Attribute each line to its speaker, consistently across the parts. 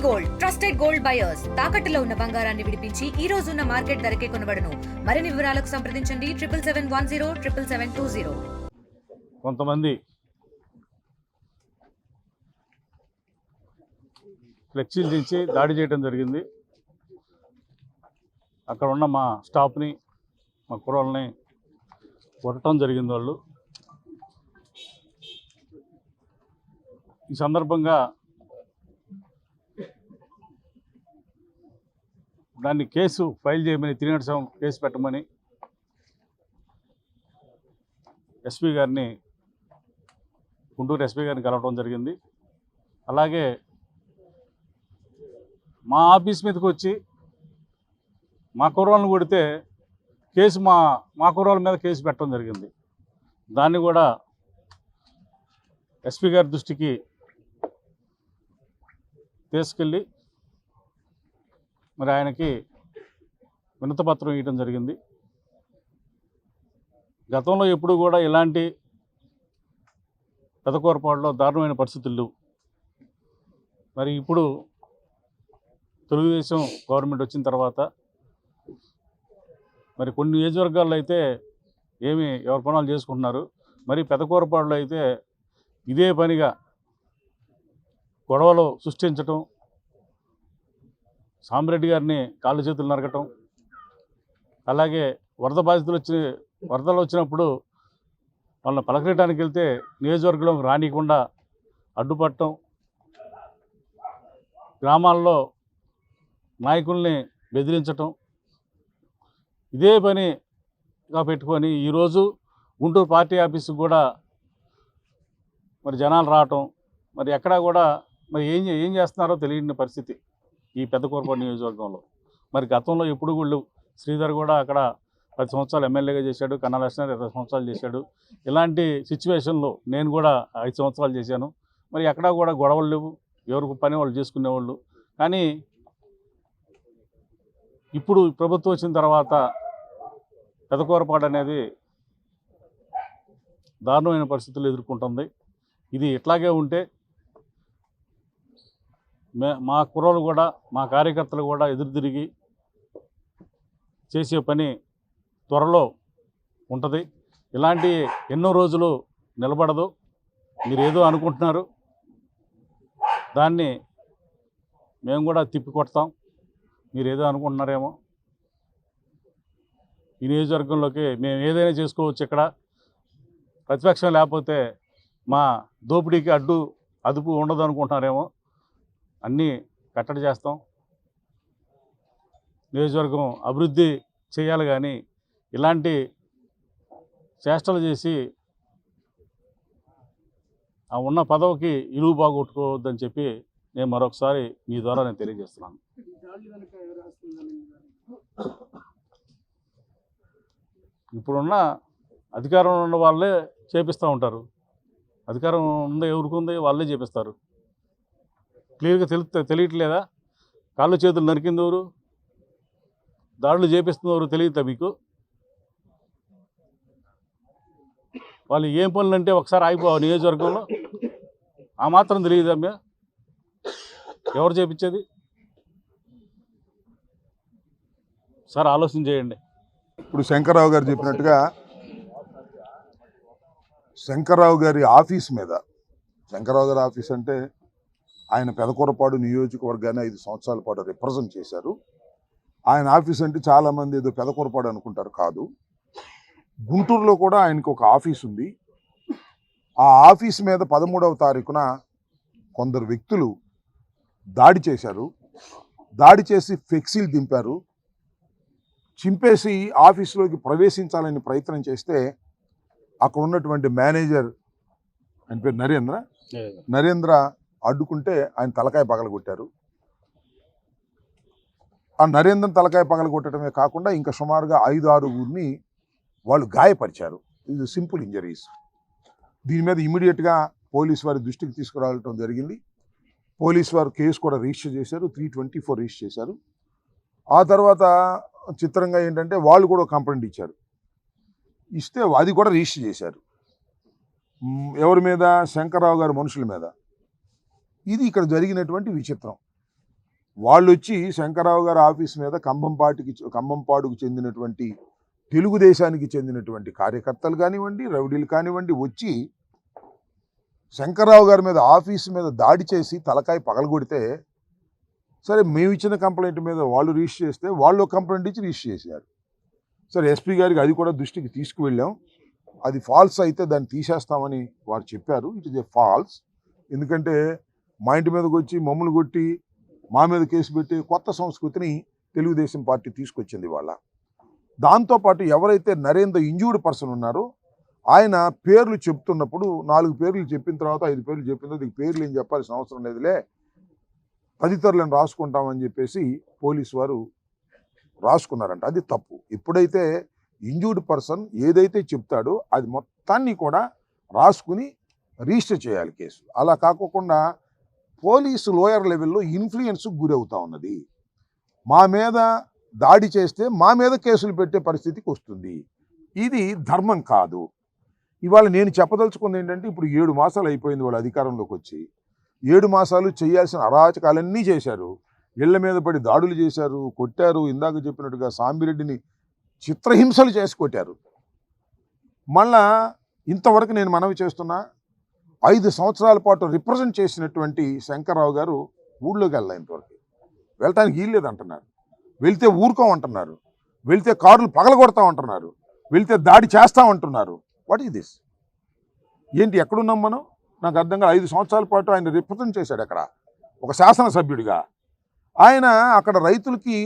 Speaker 1: Gold trusted gold buyers తాకట్టులో ఉన్న బంగారాన్ని విడిపించి ఈ రోజు ఉన్న మార్కెట్ ధరకే కొనబడును. మరిన్ని వివరాలకు సంప్రదించండి 7771077720.
Speaker 2: కొంతమంది ఫ్లెక్సీలు దించి దాడి చేయడం జరిగింది. అక్కడ ఉన్న మా స్టాఫ్ని, మా కుర్రోళ్ళని కొట్టడం జరిగింది. వాళ్ళు ఈ సందర్భంగా దాన్ని కేసు ఫైల్ చేయమని 307 కేసు పెట్టమని ఎస్పీ గారిని, గుంటూరు ఎస్పీ గారిని కలవడం జరిగింది. అలాగే మా ఆఫీస్ మీదకి వచ్చి మా కుర్రోళ్ళని కొడితే కేసు మా కుర్రోళ్ళ మీద కేసు పెట్టడం జరిగింది. దాన్ని కూడా ఎస్పీ గారి దృష్టికి తీసుకెళ్ళి మరి ఆయనకి వినతిపత్రం ఇవ్వడం జరిగింది. గతంలో ఎప్పుడు కూడా ఇలాంటి పెదకూరపాడులో దారుణమైన పరిస్థితులు లేవు. మరి ఇప్పుడు తెలుగుదేశం గవర్నమెంట్ వచ్చిన తర్వాత మరి కొన్ని నియోజకవర్గాల్లో అయితే ఎవరి పనులు చేసుకుంటున్నారు. మరి పెదకూరపాడులో అయితే ఇదే పనిగా గొడవలు సృష్టించటం, సామిరెడ్డి గారిని కాళ్ళు చేతులు నరకటం, అలాగే వరదలు వచ్చినప్పుడు వాళ్ళని పలకరించడానికి వెళ్తే నియోజకవర్గంలోకి రానియకుండా అడ్డుపట్టడం, గ్రామాల్లో నాయకుల్ని బెదిరించటం, ఇదే పనిగా పెట్టుకొని ఈరోజు గుంటూరు పార్టీ ఆఫీసుకు కూడా మరి జనాలు రావటం, మరి ఎక్కడా కూడా మరి ఏం చేస్తున్నారో తెలియని పరిస్థితి ఈ పెదకూరపాడు నియోజకవర్గంలో. మరి గతంలో ఎప్పుడు కూడా శ్రీధర్ కూడా అక్కడ 10 సంవత్సరాలు ఎమ్మెల్యేగా చేశాడు, కన్నా లక్ష్మణ్ 20 సంవత్సరాలు చేశాడు. ఇలాంటి సిచ్యువేషన్లో నేను కూడా 5 సంవత్సరాలు చేశాను. మరి ఎక్కడా కూడా గొడవలు లేవు, ఎవరికి పని వాళ్ళు చేసుకునేవాళ్ళు. కానీ ఇప్పుడు ప్రభుత్వం వచ్చిన తర్వాత పెదకూరపాడు అనేది దారుణమైన పరిస్థితులు ఎదుర్కొంటుంది. ఇది ఇట్లాగే ఉంటే మా కుర్రోళ్ళు కూడా, మా కార్యకర్తలు కూడా ఎదురు తిరిగి చేసే పని త్వరలో ఉంటుంది. ఇలాంటి ఎన్నో రోజులు నిలబడదు. మీరు ఏదో అనుకుంటున్నారు, దాన్ని మేము కూడా తిప్పికొడతాం. మీరు ఏదో అనుకుంటున్నారేమో. ఈ నియోజకవర్గంలోకి మేము ఏదైనా చేసుకోవచ్చు. ఇక్కడ ప్రతిపక్షం లేకపోతే మా దోపిడీకి అదుపు ఉండదు అనుకుంటున్నారేమో. అన్నీ కట్టడి చేస్తాం. నియోజకవర్గం అభివృద్ధి చేయాలి, కానీ ఇలాంటి చేష్టలు చేసి ఆ ఉన్న పదవికి ఇలువ బాగొట్టుకోవద్దని చెప్పి నేను మరొకసారి మీ ద్వారా నేను తెలియజేస్తున్నాను. ఇప్పుడున్న అధికారంలో ఉన్న వాళ్ళే చేపిస్తూ ఉంటారు. అధికారం ఉందో ఎవరికి ఉంది, వాళ్ళే చేపిస్తారు. క్లియర్గా తెలియట్లేదా? కాళ్ళు చేతులు నరికింది ఎవరు, దాడులు చేపిస్తుంది ఎవరు తెలియదా మీకు? వాళ్ళు ఏం పనులు అంటే ఒకసారి ఆగిపోవాలి నియోజకవర్గంలో, ఆ మాత్రం తెలియదా? ఎవరు చేపించేది? సార్ ఆలోచన చేయండి.
Speaker 3: ఇప్పుడు శంకర్రావు గారు చెప్పినట్టుగా శంకర్రావు గారి ఆఫీస్ మీద, శంకర్రావు గారి ఆఫీస్ అంటే ఆయన పెదకూరపాడు నియోజకవర్గాన్ని 5 సంవత్సరాల పాటు రిప్రజెంట్ చేశారు. ఆయన ఆఫీస్ అంటే చాలామంది ఏదో పెదకూరపాడు అనుకుంటారు, కాదు. గుంటూరులో కూడా ఆయనకు ఒక ఆఫీస్ ఉంది. ఆ ఆఫీస్ మీద 13వ తారీఖున కొందరు వ్యక్తులు దాడి చేశారు. దాడి చేసి ఫ్లెక్సీలు దింపారు. చింపేసి ఆఫీసులోకి ప్రవేశించాలని ప్రయత్నం చేస్తే అక్కడ ఉన్నటువంటి మేనేజర్, ఆయన పేరు నరేంద్ర అడ్డుకుంటే ఆయన తలకాయ పగలగొట్టారు. ఆ నరేంద్రన్ తలకాయ పగలగొట్టడమే కాకుండా ఇంకా సుమారుగా 5-6 వాళ్ళు గాయపరిచారు. ఇది సింపుల్ ఇంజరీస్. దీని మీద ఇమీడియట్గా పోలీసు వారి దృష్టికి తీసుకురావడం జరిగింది. పోలీసు వారు కేసు కూడా రిజిస్టర్ చేశారు, 324 రిజిస్టర్ చేశారు. ఆ తర్వాత చిత్రంగా ఏంటంటే వాళ్ళు కూడా కంప్లైంట్ ఇస్తే అది కూడా రిజిస్టర్ చేశారు. ఎవరి మీద? శంకర్రావు గారి మనుషుల మీద. ఇది ఇక్కడ జరిగినటువంటి విచిత్రం. వాళ్ళు వచ్చి శంకర్రావు గారి ఆఫీస్ మీద కంభంపాడుకు చెందినటువంటి తెలుగుదేశానికి చెందినటువంటి కార్యకర్తలు కానివ్వండి, రౌడీలు కానివ్వండి వచ్చి శంకర్రావు గారి మీద ఆఫీసు మీద దాడి చేసి తలకాయ పగలగొడితే, సరే మేము ఇచ్చిన కంప్లైంట్ మీద వాళ్ళు రిజిస్టర్ చేస్తే వాళ్ళు కంప్లైంట్ ఇచ్చి రిజిస్టర్ చేశారు. సరే ఎస్పీ గారికి అది కూడా దృష్టికి తీసుకువెళ్ళాం. అది ఫాల్స్ అయితే దాన్ని తీసేస్తామని వారు చెప్పారు. It is a falls. ఎందుకంటే మా ఇంటి మీదకి వచ్చి మమ్మల్ని కొట్టి మా మీద కేసు పెట్టి కొత్త సంస్కృతిని తెలుగుదేశం పార్టీ తీసుకొచ్చింది వాళ్ళ. దాంతోపాటు ఎవరైతే నరేంద్ర ఇంజూర్డ్ పర్సన్ ఉన్నారో ఆయన పేర్లు చెప్తున్నప్పుడు 4 పేర్లు చెప్పిన తర్వాత 5 పేర్లు చెప్పిన తర్వాత పేర్లు ఏం చెప్పాల్సిన అవసరం లేదులే, తదితరులను రాసుకుంటామని చెప్పేసి పోలీసు వారు రాసుకున్నారంట. అది తప్పు. ఎప్పుడైతే ఇంజూర్డ్ పర్సన్ ఏదైతే చెప్తాడో అది మొత్తాన్ని కూడా రాసుకుని రిజిస్టర్ చేయాలి కేసు. అలా కాకుండా పోలీసు లోయర్ లెవెల్లో ఇన్ఫ్లుయెన్స్కి గురవుతా ఉన్నది. మా మీద దాడి చేస్తే మా మీద కేసులు పెట్టే పరిస్థితికి వస్తుంది. ఇది ధర్మం కాదు. ఇవాళ నేను చెప్పదలుచుకుంది ఏంటంటే, ఇప్పుడు 7 మాసాలు అయిపోయింది వాళ్ళు అధికారంలోకి వచ్చి. 7 మాసాలు చేయాల్సిన అరాచకాలన్నీ చేశారు. ఇళ్ల మీద పడి దాడులు చేశారు, కొట్టారు. ఇందాక చెప్పినట్టుగా సాంబిరెడ్డిని చిత్రహింసలు చేసి కొట్టారు. మళ్ళా ఇంతవరకు నేను మనవి చేస్తున్నా, 5 సంవత్సరాల పాటు రిప్రజెంట్ చేసినటువంటి శంకర్రావు గారు ఊళ్ళోకి వెళ్ళాలి. ఇంతవరకు వెళ్ళటానికి వీల్లేదంటున్నారు. వెళ్తే ఊరుకోమంటున్నారు, వెళ్తే కార్లు పగలగొడతామంటున్నారు, వెళ్తే దాడి చేస్తామంటున్నారు. What is this? ఏంటి, ఎక్కడున్నాం మనం? నాకు అర్థం కాదు. 5 సంవత్సరాల పాటు ఆయన రిప్రజెంట్ చేశాడు అక్కడ ఒక శాసనసభ్యుడిగా. ఆయన అక్కడ రైతులకి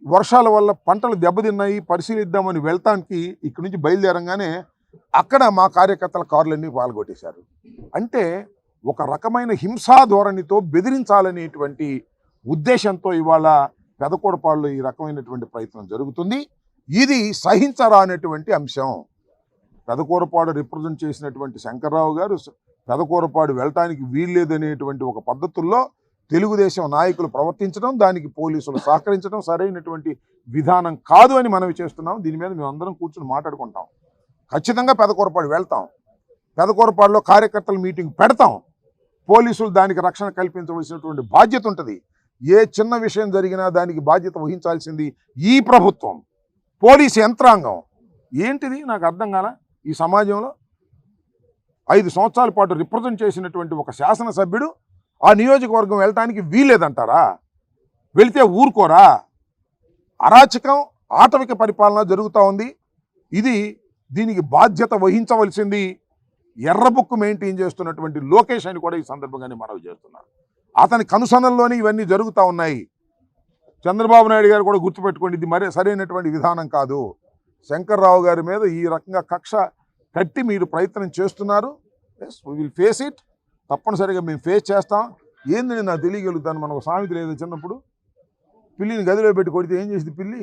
Speaker 3: వర్షాల వల్ల పంటలు దెబ్బతిన్నాయి పరిశీలిద్దామని వెళ్తానికి ఇక్కడి నుంచి బయలుదేరంగానే అక్కడ మా కార్యకర్తల కార్లన్నీ పాల్గొట్టేశారు. అంటే ఒక రకమైన హింసా ధోరణితో బెదిరించాలనేటువంటి ఉద్దేశంతో ఇవాళ పెదకూరపాడులో ఈ రకమైనటువంటి ప్రయత్నం జరుగుతుంది. ఇది సహించరానటువంటి అంశం. పెదకూరపాడు రిప్రజెంట్ చేసినటువంటి శంకర్రావు గారు పెదకూరపాడు వెళ్ళటానికి వీల్లేదనేటువంటి ఒక పద్ధతుల్లో తెలుగుదేశం నాయకులు ప్రవర్తించడం, దానికి పోలీసులు సహకరించడం సరైనటువంటి విధానం కాదు అని మనవి చేస్తున్నాం. దీని మీద మేము అందరం కూర్చొని మాట్లాడుకుంటాం. ఖచ్చితంగా పెదకూరపాడు వెళ్తాం. పెదకూరపాడులో కార్యకర్తల మీటింగ్ పెడతాం. పోలీసులు దానికి రక్షణ కల్పించవలసినటువంటి బాధ్యత ఉంటుంది. ఏ చిన్న విషయం జరిగినా దానికి బాధ్యత వహించాల్సింది ఈ ప్రభుత్వం, పోలీసు యంత్రాంగం. ఏంటిది నాకు అర్థం కాల. ఈ సమాజంలో 5 సంవత్సరాల పాటు రిప్రజెంట్ చేసినటువంటి ఒక శాసనసభ్యుడు ఆ నియోజకవర్గం వెళ్ళటానికి వీల్లేదంటారా? వెళితే ఊరుకోరా? అరాచకం, ఆటవిక పరిపాలన జరుగుతూ ఉంది. దీనికి బాధ్యత వహించవలసింది ఎర్రబుక్కు మెయింటైన్ చేస్తున్నటువంటి లోకేష్ అని కూడా ఈ సందర్భంగానే మనవి చేస్తున్నారు. అతని కనుసనల్లోనే ఇవన్నీ జరుగుతూ ఉన్నాయి. చంద్రబాబు నాయుడు గారు కూడా గుర్తుపెట్టుకోండి, ఇది మరే సరైనటువంటి విధానం కాదు. శంకర్రావు గారి మీద ఈ రకంగా కక్ష కట్టి మీరు ప్రయత్నం చేస్తున్నారు. Yes, we will face it. తప్పనిసరిగా మేము ఫేస్ చేస్తాం. ఏందని నాకు తెలియగలుగుతాను. మనకు సామెత లేదు, చిన్నప్పుడు పిల్లిని గదిలో పెట్టి కొడితే ఏం చేసింది పిల్లి?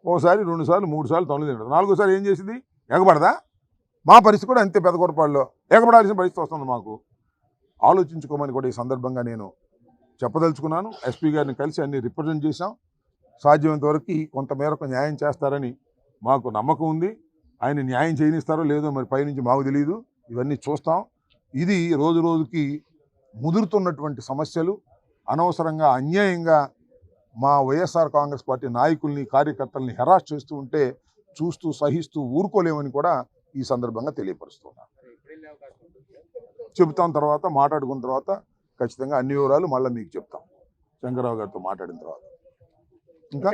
Speaker 3: ఓసారి 2 సార్లు 3 సార్లు తొలగి తింటుంది. 4వసారి ఏం చేసింది? ఎగబడదా? మా పరిస్థితి కూడా అంతే. పెదకూరపాడులో ఎగబడాల్సిన పరిస్థితి వస్తుంది మాకు. ఆలోచించుకోమని కూడా ఈ సందర్భంగా నేను చెప్పదలుచుకున్నాను. ఎస్పీ గారిని కలిసి అన్ని రిప్రజెంట్ చేశాం. సాధ్యమైనంత వరకు కొంతమేరకు న్యాయం చేస్తారని మాకు నమ్మకం ఉంది. ఆయన న్యాయం చేయనిస్తారో లేదో మరి పైనుంచి మాకు తెలియదు. ఇవన్నీ చూస్తాం. ఇది రోజు రోజుకి ముదురుతున్నటువంటి సమస్యలు. అనవసరంగా అన్యాయంగా మా వైఎస్ఆర్ కాంగ్రెస్ పార్టీ నాయకుల్ని, కార్యకర్తల్ని హెరాస్ చేస్తూ ఉంటే చూస్తూ సహిస్తూ ఊరుకోలేమని కూడా ఈ సందర్భంగా తెలియపరుస్తున్నాను. చెబుతాం, తర్వాత మాట్లాడుకున్న తర్వాత ఖచ్చితంగా అన్ని వివరాలు మళ్ళీ మీకు చెప్తాం శంకర్రావు గారితో మాట్లాడిన తర్వాత. ఇంకా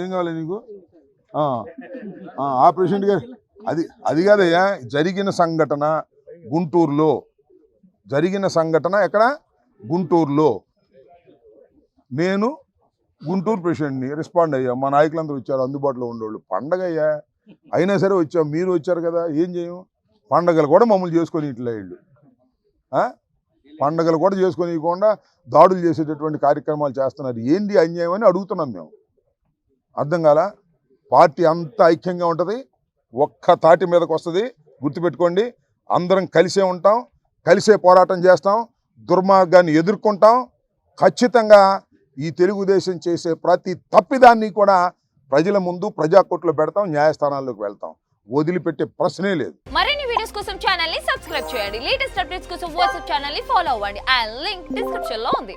Speaker 3: ఏం కావాలి నీకు? ఆ ప్రెసిడెంట్ గారు అది కాదయ్యా, జరిగిన సంఘటన గుంటూరులో జరిగిన సంఘటన ఎక్కడ? గుంటూరులో. నేను గుంటూరు ప్రెసిడెంట్ని రెస్పాండ్ అయ్యా. మా నాయకులందరూ వచ్చారు, అందుబాటులో ఉండేవాళ్ళు. పండగ అయ్యా, అయినా సరే వచ్చాం. మీరు వచ్చారు కదా, ఏం చేయం? పండగలు కూడా మమ్మల్ని చేసుకొని ఇట్లా వీళ్ళు పండగలు కూడా చేసుకొని ఇవ్వకుండా దాడులు చేసేటటువంటి కార్యక్రమాలు చేస్తున్నారు. ఏంటి అన్యాయం అని అడుగుతున్నాం మేము. అర్థం కాలా? పార్టీ అంతా ఐక్యంగా ఉంటుంది, ఒక్క తాటి మీదకి వస్తుంది. గుర్తుపెట్టుకోండి, అందరం కలిసే ఉంటాం, కలిసే పోరాటం చేస్తాం, దుర్మార్గాన్ని ఎదుర్కొంటాం. ఖచ్చితంగా ఈ తెలుగుదేశం చేసే ప్రతి తప్పిదాన్ని కూడా ప్రజల ముందు ప్రజాకోర్టులో పెడతాం, న్యాయస్థానాల్లోకి వెళ్తాం. వదిలిపెట్టే ప్రశ్నే లేదు.
Speaker 4: మరిన్ని వీడియోస్ కోసం ఛానల్ ని సబ్స్క్రైబ్ చేయండి. లేటెస్ట్ అప్డేట్స్ కోసం వాట్సాప్ ఛానల్ ని ఫాలో అవ్వండి. అండ్ లింక్ డిస్క్రిప్షన్ లో ఉంది.